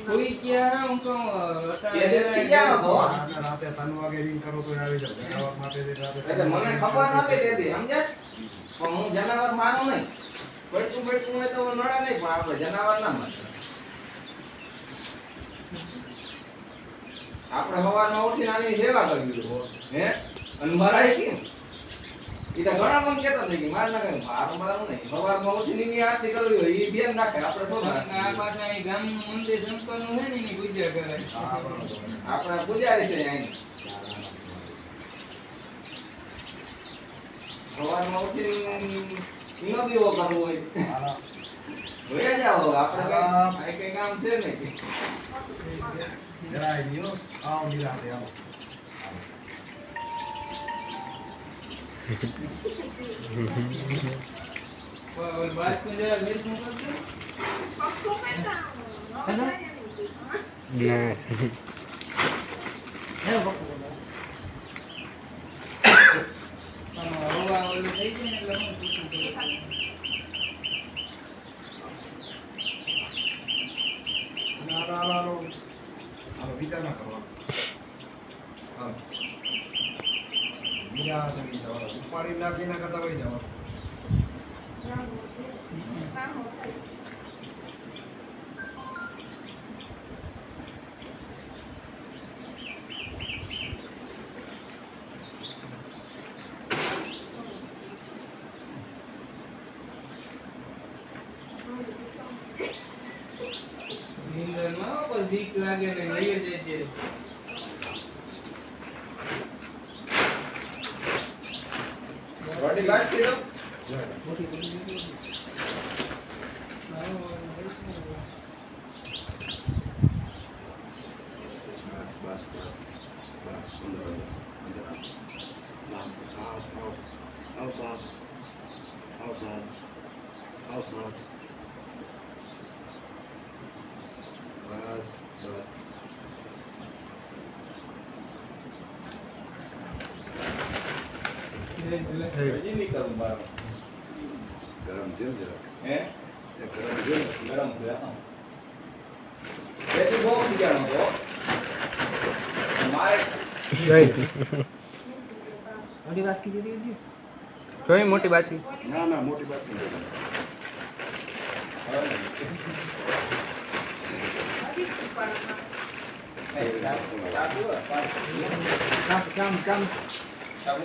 કોઈ ક્યાં હું કહું રાતે 3 વાગે રિંગ કરો તો આવી જાવ જનાવર માટે રાતે મને ખબર નહોતી તેથી સમજ્યા પણ હું જનાવર મારું નહીં બળતું હોય તો નડા નહીં પણ આપણે જનાવર ના માનતા આપણે સવારમાં ઉઠીને આની સેવા કરવી હે અને મરાય કેમ એ તો ઘણા મને કહેતા હતા કે માર ના કઈ મારું નહીં સવારમાં ઉઠીને એની આરતી કરવી હોય એ ધ્યાન રાખે આપણે શું આ પાછા એ ગામનું મંદિર શંકરનું છે ને એની પૂજા કરે આપણા પૂજારી છે અહીં સવારમાં ઉઠીને એનો દીવો કરવો હોય હોય જાઓ આપણે કઈ કામ છે નહીં જરાય નિયો આવ નિરાતે આવો બાત કો જરા લેટ નું કરશે ના હવા ઓલું થઈ છે ને એટલે હું પૂછું છું હાલો વિચાર ના કરો હાલો મીરા જમી જવાનું ઉપાડી નાખી ના કરતા વહી જવાનું નીંદરમાં કોઈ બીક લાગે ને લઈ જાય છે રોટી લાસ્ટ કીધો બસ અંદર સાત બસ હજી નહીં કરું બાર ગરમ છે જરા હે એ ગરમ છે ગરમ છે હા બેટી બહુ બીજાણો તો મારે મોટી વાત કીધી હતી જોઈ મોટી બાછી ના ના મોટી વાત નહીં કામ સાબુ